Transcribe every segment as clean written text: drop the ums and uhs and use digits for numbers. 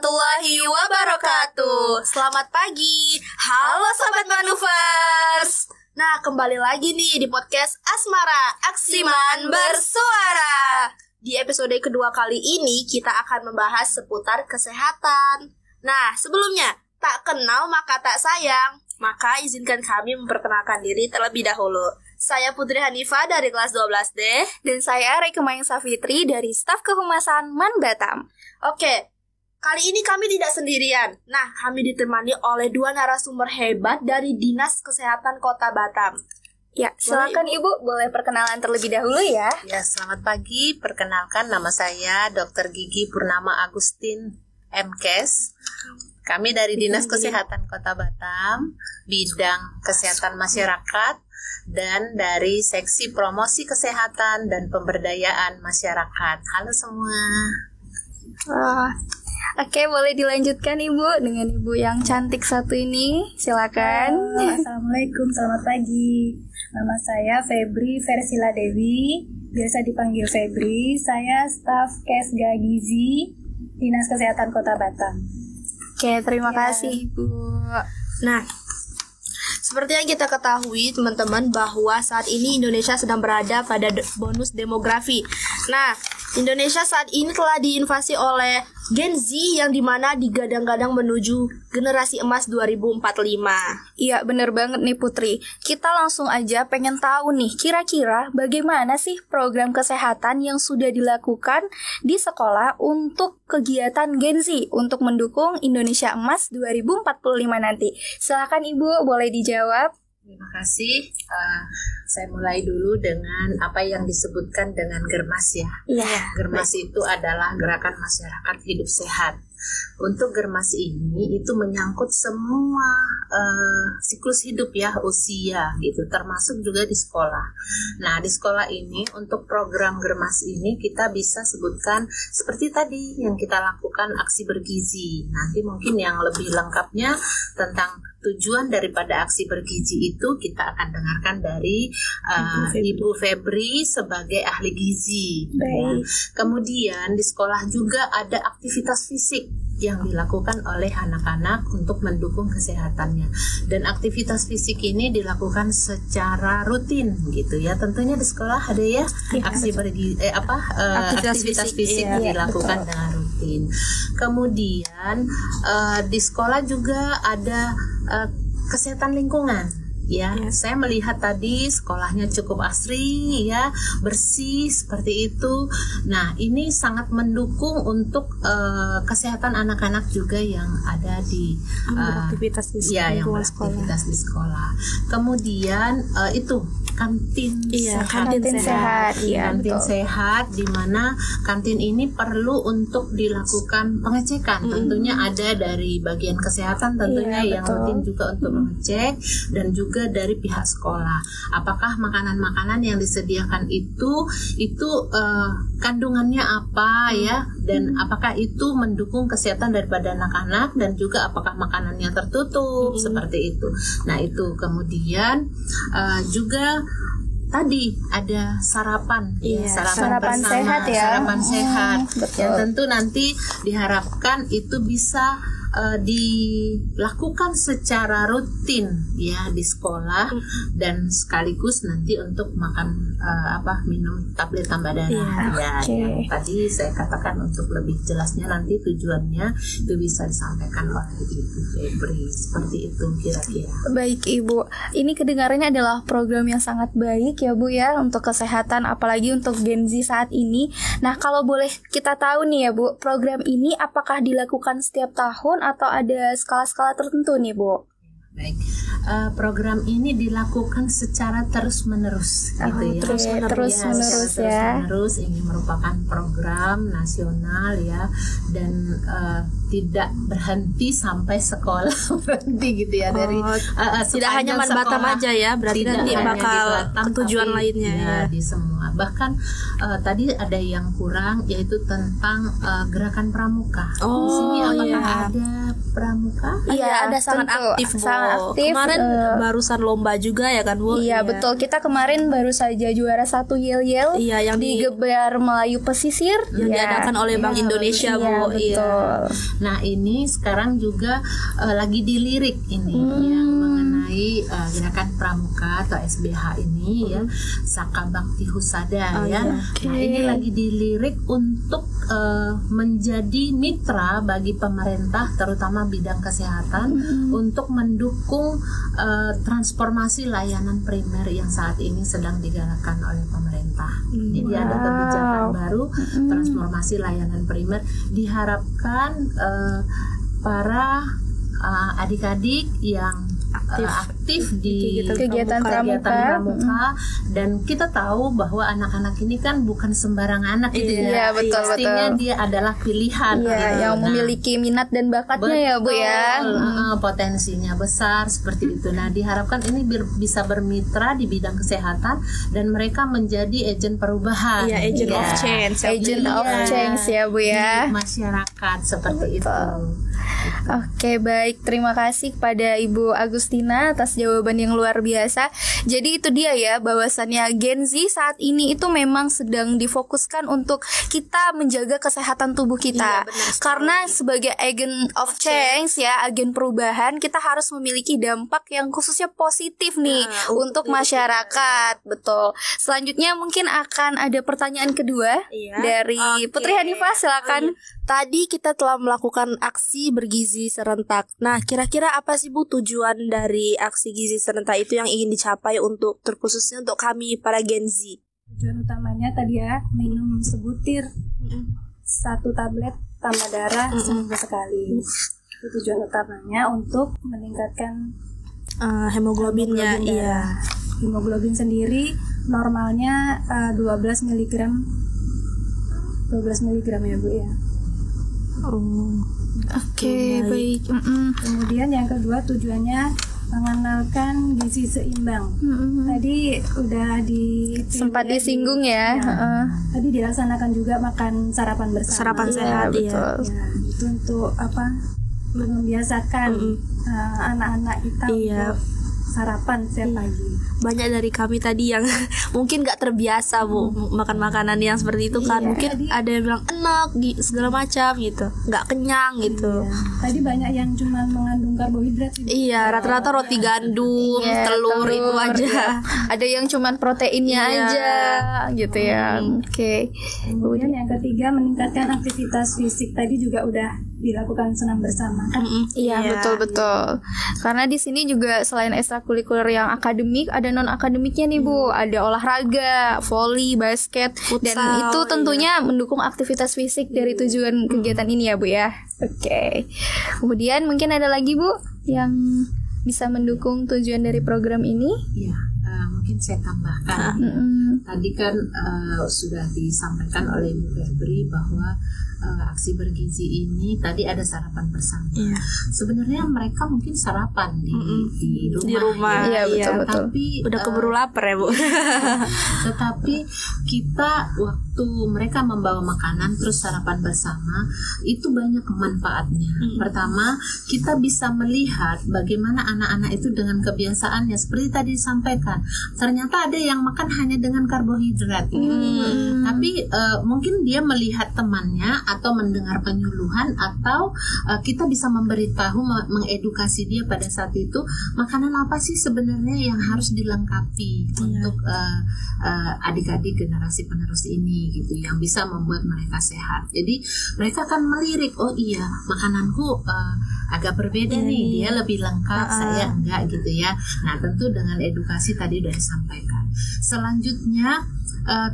warahmatullahi wabarakatuh. Selamat pagi. Halo Sobat Manuvers. Nah, kembali lagi nih di podcast Asmara Aksiman Bersuara. Di episode kedua kali ini kita akan membahas seputar kesehatan. Nah, sebelumnya, tak kenal maka tak sayang. Maka izinkan kami memperkenalkan diri terlebih dahulu. Saya Putri Hanifah dari kelas 12D. Dan saya Reike Mayang Safitri dari staf kehumasan Man Batam. Oke, kali ini kami tidak sendirian. Nah, kami ditemani oleh dua narasumber hebat dari Dinas Kesehatan Kota Batam. Ya, silakan Ibu, boleh perkenalan terlebih dahulu ya. Ya, selamat pagi. Perkenalkan, nama saya Dr. Gigi Purnama Agustin MKes. Kami dari Dinas Kesehatan Kota Batam, bidang kesehatan masyarakat, dan dari Seksi Promosi Kesehatan dan Pemberdayaan Masyarakat. Halo semua. Oke, boleh dilanjutkan Ibu dengan Ibu yang cantik satu ini. Silakan. Assalamualaikum, selamat pagi. Nama saya Febri Versila Dewi, biasa dipanggil Febri. Saya staf Kesga Gizi Dinas Kesehatan Kota Batam. Oke, terima kasih Ibu. Nah, seperti yang kita ketahui teman-teman bahwa saat ini Indonesia sedang berada pada bonus demografi. Nah, Indonesia saat ini telah diinvasi oleh Gen Z yang dimana digadang-gadang menuju generasi emas 2045. Iya, bener banget nih Putri. Kita langsung aja pengen tahu nih, kira-kira bagaimana sih program kesehatan yang sudah dilakukan di sekolah untuk kegiatan Gen Z untuk mendukung Indonesia Emas 2045 nanti. Silakan Ibu, boleh dijawab. Terima kasih. Saya mulai dulu dengan apa yang disebutkan dengan Germas ya. Iya. Germas itu adalah gerakan masyarakat hidup sehat. Untuk Germas ini itu menyangkut semua siklus hidup ya, usia gitu, termasuk juga di sekolah. Nah, di sekolah ini untuk program Germas ini kita bisa sebutkan seperti tadi yang kita lakukan aksi bergizi. Nanti mungkin yang lebih lengkapnya tentang tujuan daripada aksi bergizi itu kita akan dengarkan dari Ibu Febri sebagai ahli gizi. Ya. Kemudian di sekolah juga ada aktivitas fisik yang dilakukan oleh anak-anak untuk mendukung kesehatannya. Dan aktivitas fisik ini dilakukan secara rutin gitu ya. Tentunya di sekolah ada ya aksi aktivitas fisik dilakukan dengan rutin. Kemudian di sekolah juga ada kesehatan lingkungan. Ya, saya melihat tadi sekolahnya cukup asri ya, bersih seperti itu. Nah, ini sangat mendukung untuk kesehatan anak-anak juga yang ada di aktivitas di yang beraktivitas di sekolah. Kemudian itu kantin sehat. Kantin sehat. Iya, kantin sehat di mana kantin ini perlu untuk dilakukan pengecekan. Tentunya ada dari bagian kesehatan tentunya yang rutin juga untuk mengecek, dan juga dari pihak sekolah. Apakah makanan-makanan yang disediakan itu kandungannya apa ya, dan apakah itu mendukung kesehatan daripada anak-anak, dan juga apakah makanannya tertutup seperti itu. Nah, itu kemudian juga tadi ada sarapan sarapan bersama, sehat ya. Sarapan sehat. Betul. Yang tentu nanti diharapkan itu bisa dilakukan secara rutin ya di sekolah, dan sekaligus nanti untuk makan minum tablet tambah darah yang tadi saya katakan. Untuk lebih jelasnya nanti tujuannya itu bisa disampaikan oleh Ibu Febri seperti itu kira-kira. Baik Ibu, ini kedengarannya adalah program yang sangat baik ya Bu ya untuk kesehatan, apalagi untuk Gen Z saat ini. Nah, kalau boleh kita tahu nih ya Bu, program ini apakah dilakukan setiap tahun atau ada skala-skala tertentu nih Bu? Baik, program ini dilakukan secara terus-menerus gitu ya. Terus-menerus ya. Terus ini merupakan program nasional ya, dan tidak berhenti sampai sekolah berhenti gitu ya, dari tidak hanya Man Batam aja ya, berarti nanti bakal tujuan lainnya ya, di semua. Bahkan tadi ada yang kurang, yaitu tentang gerakan pramuka. Di sini apakah ada pramuka? Iya, ada sangat tentu. aktif, Bu. Sangat aktif. Kemarin barusan lomba juga ya kan, Bu? Iya, betul. Kita kemarin baru saja juara 1 Yel-Yel Iya, yang di Gebar Melayu Pesisir yang diadakan oleh Bank Indonesia, iya, Bu. betul. Nah ini sekarang juga lagi dilirik ini yang mengenai gerakan pramuka atau SBH ini ya, Saka Bakti Husada ya. Nah ini lagi dilirik untuk menjadi mitra bagi pemerintah terutama bidang kesehatan untuk mendukung transformasi layanan primer yang saat ini sedang digalakkan oleh pemerintah. Jadi ada kebijakan baru transformasi layanan primer, diharapkan para adik-adik yang aktif di kegiatan pramuka, dan kita tahu bahwa anak-anak ini kan bukan sembarang anak gitu Iya, ya. betul, Pastinya betul. dia adalah pilihan Iya, gitu. yang Nah, memiliki minat dan bakatnya ya, Bu ya. potensinya besar seperti itu. Nah, diharapkan ini bisa bermitra di bidang kesehatan dan mereka menjadi agen perubahan. Iya, agent Ya. of change. Agent of change ya, Bu ya. Di masyarakat seperti itu. Oke, baik. Terima kasih kepada Ibu Agustina atas jawaban yang luar biasa. Jadi itu dia ya, bahwasannya Gen Z saat ini itu memang sedang difokuskan untuk kita menjaga kesehatan tubuh kita. Iya, benar sekali. Karena sebagai agent of change ya, agen perubahan, kita harus memiliki dampak yang khususnya positif nih untuk masyarakat. Betul. Selanjutnya mungkin akan ada pertanyaan kedua dari Putri Hanifah, silakan. Tadi kita telah melakukan aksi bergizi serentak. Nah, kira-kira apa sih, Bu, tujuan dari aksi gizi serentak itu yang ingin dicapai untuk terkhususnya untuk kami para Gen Z? Tujuan utamanya tadi ya, minum sebutir 1 tablet tambah darah seminggu sekali. Itu tujuan utamanya untuk meningkatkan Hemoglobinnya, hemoglobin darah. Hemoglobin sendiri normalnya 12 mg ya, Bu ya. Oke, baik. Kemudian yang kedua tujuannya mengenalkan gizi seimbang. Tadi udah Sempat disinggung ya. Tadi dilaksanakan juga makan sarapan bersama. Sarapan sehat, betul. Ya, itu untuk membiasakan anak-anak kita untuk sarapan setiap pagi. Banyak dari kami tadi yang mungkin gak terbiasa, Bu, makan makanan yang seperti itu kan. Mungkin ada yang bilang enak segala macam gitu, gak kenyang gitu. Tadi banyak yang cuma mengandung karbohidrat sih. Iya, rata-rata roti gandum, telur itu aja. Ada yang cuman proteinnya aja gitu ya. Oke. Kemudian yang ketiga meningkatkan aktivitas fisik, tadi juga udah dilakukan senam bersama kan. Iya, betul. Karena di sini juga selain ekstrakurikuler yang akademik, ada non akademiknya nih, Bu. Ada olahraga, voli, basket, dan itu tentunya mendukung aktivitas fisik dari tujuan kegiatan ini ya, Bu ya. Oke. Kemudian mungkin ada lagi, Bu, yang bisa mendukung tujuan dari program ini? Iya, mungkin saya tambahkan. Tadi kan sudah disampaikan oleh Ibu Febri bahwa aksi bergizi ini tadi ada sarapan bersama. Sebenarnya mereka mungkin sarapan di rumah. Iya, betul. Tapi Udah keburu lapar ya, Bu. Tetapi kita waktu mereka membawa makanan terus sarapan bersama itu banyak manfaatnya. Pertama, kita bisa melihat bagaimana anak-anak itu dengan kebiasaannya seperti tadi disampaikan. Ternyata ada yang makan hanya dengan karbohidrat. Tapi mungkin dia melihat temannya atau mendengar penyuluhan atau kita bisa memberitahu, mengedukasi dia pada saat itu makanan apa sih sebenarnya yang harus dilengkapi untuk adik-adik generasi penerus ini gitu, yang bisa membuat mereka sehat. Jadi mereka akan melirik, oh iya makananku agak berbeda nih, dia lebih lengkap, saya enggak gitu ya. Nah tentu dengan edukasi tadi sudah disampaikan. Selanjutnya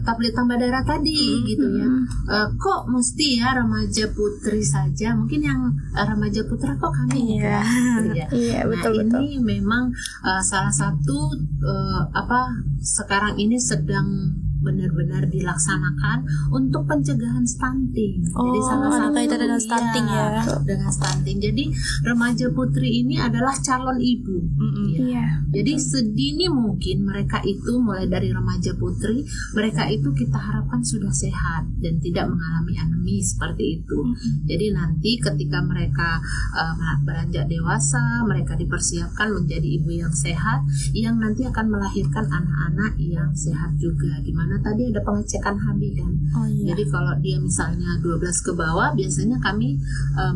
tablet tambah darah tadi gitu ya. Kok mesti ya remaja putri saja? Mungkin yang remaja putra kok kami enggak gitu ya. Betul. Ini memang salah satu sekarang ini sedang benar-benar dilaksanakan untuk pencegahan stunting. Jadi salah ada satu kaitan dengan stunting ya. dengan stunting. Jadi remaja putri ini adalah calon ibu. Iya. Jadi sedini mungkin mereka itu mulai dari remaja putri, mereka itu kita harapkan sudah sehat dan tidak mengalami anemi seperti itu. Jadi nanti ketika mereka beranjak dewasa, mereka dipersiapkan menjadi ibu yang sehat, yang nanti akan melahirkan anak-anak yang sehat juga. Dimana tadi ada pengecekan HB kan. Jadi kalau dia misalnya 12 ke bawah, biasanya kami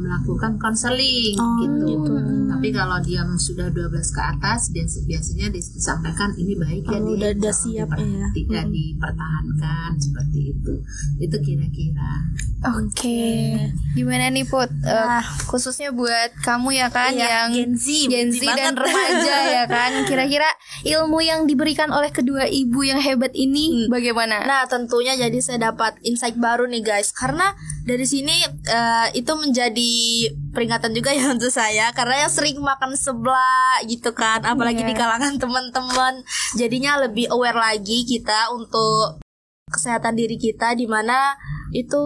melakukan konseling gitu. Tapi kalau dia sudah 12 ke atas, biasanya disampaikan ini baik ya, udah siap ya. Tidak dipertahankan seperti itu. Itu kira-kira. Oke. Gimana nih Put? Khususnya buat kamu ya kan yang Gen Z dan remaja ya kan. Kira-kira ilmu yang diberikan oleh kedua ibu yang hebat ini bagaimana? Nah, tentunya jadi saya dapat insight baru nih guys. Karena dari sini itu menjadi peringatan juga ya untuk saya, karena yang sering makan seblak gitu kan, apalagi di kalangan teman-teman. Jadinya lebih aware lagi kita untuk kesehatan diri kita, di mana itu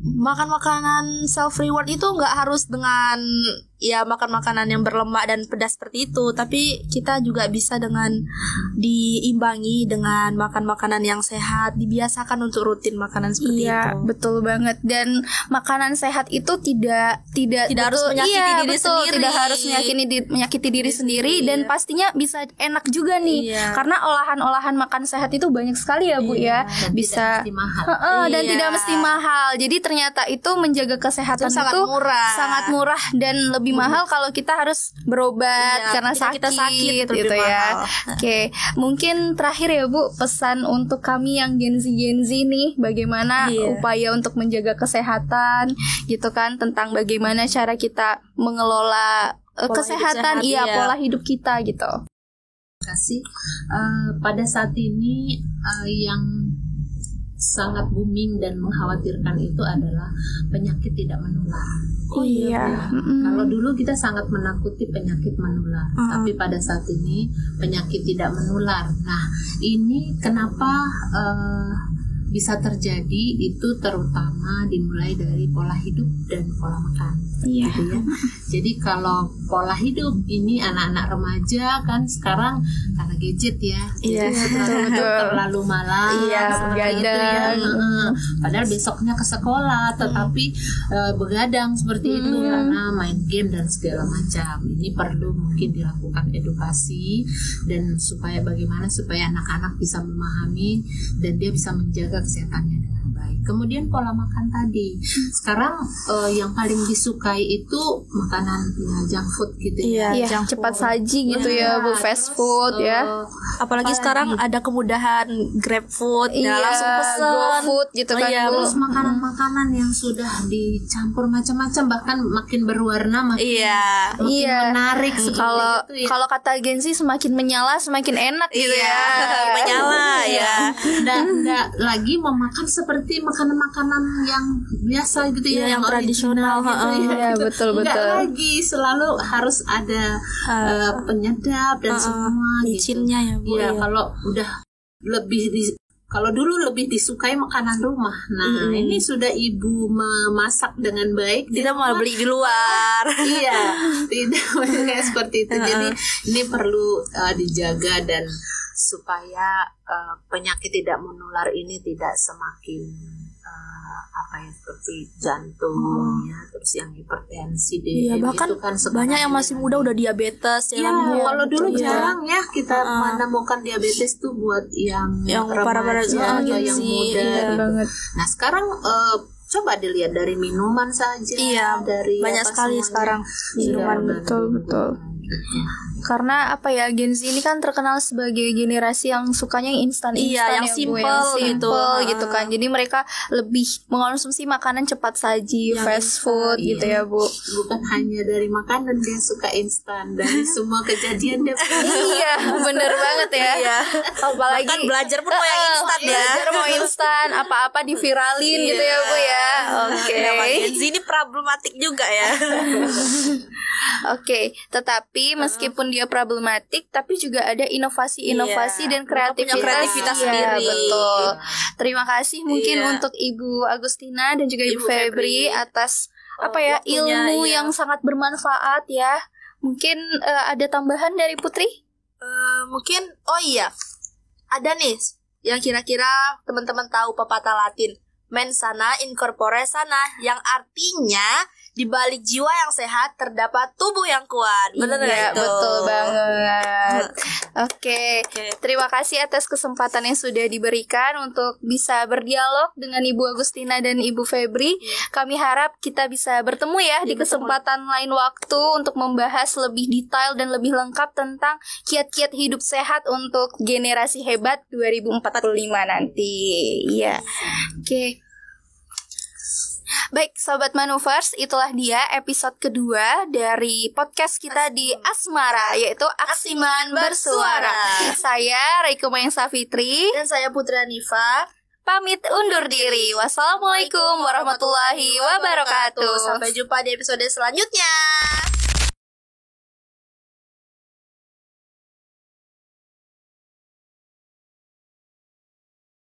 makan makanan self reward itu nggak harus dengan ya makan makanan yang berlemak dan pedas seperti itu, tapi kita juga bisa dengan diimbangi dengan makan makanan yang sehat, dibiasakan untuk rutin makanan seperti itu. Iya, betul banget. Dan makanan sehat itu tidak harus menyakiti diri sendiri. Tidak harus menyakiti diri sendiri dan pastinya bisa enak juga nih. Karena olahan-olahan makan sehat itu banyak sekali ya, Bu ya. Dan Bisa tidak mesti mahal. dan tidak mesti mahal. Jadi ternyata itu menjaga kesehatan Itu sangat itu murah. sangat murah dan lebih mahal kalau kita harus berobat karena kita sakit gitu lebih ya. mahal. Oke, mungkin terakhir ya Bu, pesan untuk kami yang Gen Z nih, bagaimana upaya untuk menjaga kesehatan gitu kan, tentang bagaimana cara kita mengelola kesehatan, pola hidup kita gitu. Kasih pada saat ini yang sangat booming dan mengkhawatirkan itu adalah penyakit tidak menular. Kalau dulu kita sangat menakuti penyakit menular, tapi pada saat ini penyakit tidak menular. Nah, ini kenapa bisa terjadi, itu terutama dimulai dari pola hidup dan pola makan. Gitu ya. Jadi kalau pola hidup ini anak-anak remaja kan sekarang karena gadget ya, terlalu malam, begadang. Padahal besoknya ke sekolah, tetapi begadang seperti itu karena main game dan segala macam. Ini perlu mungkin dilakukan edukasi dan bagaimana supaya anak-anak bisa memahami dan dia bisa menjaga kesehatannya dengan baik. Kemudian pola makan tadi. Sekarang yang paling disukai itu makanan junk food gitu ya. Cepat saji gitu ya, Bu, fast food ya. Apalagi sekarang ada kemudahan Grab food, langsung pesen GoFood gitu kan. Terus makanan-makanan yang sudah dicampur macam-macam, bahkan makin berwarna, makin menarik seperti itu ya. Kalau kata Gen Z, semakin menyala semakin enak gitu ya. Menyala ya. Nggak lagi memakan seperti makanan-makanan yang biasa gitu ya, yang tradisional gitu ya. Betul. Nggak lagi selalu harus ada penyedap dan semua micinnya gitu. ya, Bu. Ya, kalau udah kalau dulu lebih disukai makanan rumah. Nah, ini sudah ibu memasak dengan baik, tidak mau beli di luar. Tidak kayak seperti itu. Jadi ini perlu dijaga dan supaya penyakit tidak menular ini tidak semakin seperti jantung ya, terus yang hipertensi bahkan itu kan banyak yang masih muda udah diabetes ya. Kalau dulu jarang ya kita menemukan diabetes tuh buat yang remaja atau yang muda gitu. Nah, sekarang coba dilihat dari minuman saja, dari banyak sekali sekarang minuman. Betul. Karena Gen Z ini kan terkenal sebagai generasi yang sukanya yang instan, yang simple gitu kan. Jadi mereka lebih mengonsumsi makanan cepat saji, fast food gitu ya, Bu. Bukan hanya dari makanan dia suka instan, dari semua kejadian dia. Bener banget ya. Apalagi bahkan belajar pun mau yang instan ya. Belajar mau instan, apa-apa diviralin gitu ya, Bu ya. Oke. Gen Z ini problematik juga ya. Oke, tetap tapi meskipun dia problematik, tapi juga ada inovasi-inovasi dan mereka punya kreativitas Iya, sendiri. betul. Terima kasih mungkin Iya. untuk Ibu Agustina dan juga Ibu Ibu Febri Febri. atas Waktunya, ilmu iya. yang sangat bermanfaat ya. Mungkin ada tambahan dari Putri? Mungkin ada nih yang kira-kira teman-teman tahu pepatah Latin mens sana in corpore sana, yang artinya di balik jiwa yang sehat terdapat tubuh yang kuat. Benar Iya, nggak itu? betul banget. Oke, Oke. terima kasih atas kesempatan yang sudah diberikan untuk bisa berdialog dengan Ibu Agustina dan Ibu Febri. Kami harap kita bisa bertemu ya di kesempatan lain waktu untuk membahas lebih detail dan lebih lengkap tentang kiat-kiat hidup sehat untuk generasi hebat 2045 nanti. Iya. Oke. Baik, Sobat Manuvers, itulah dia episode kedua dari podcast kita di Asmara, yaitu Aksiman Bersuara. Saya Reiko Mayang Safitri, Dan saya Putri Hanifa. pamit undur diri. Wassalamualaikum warahmatullahi wabarakatuh. Sampai jumpa di episode selanjutnya.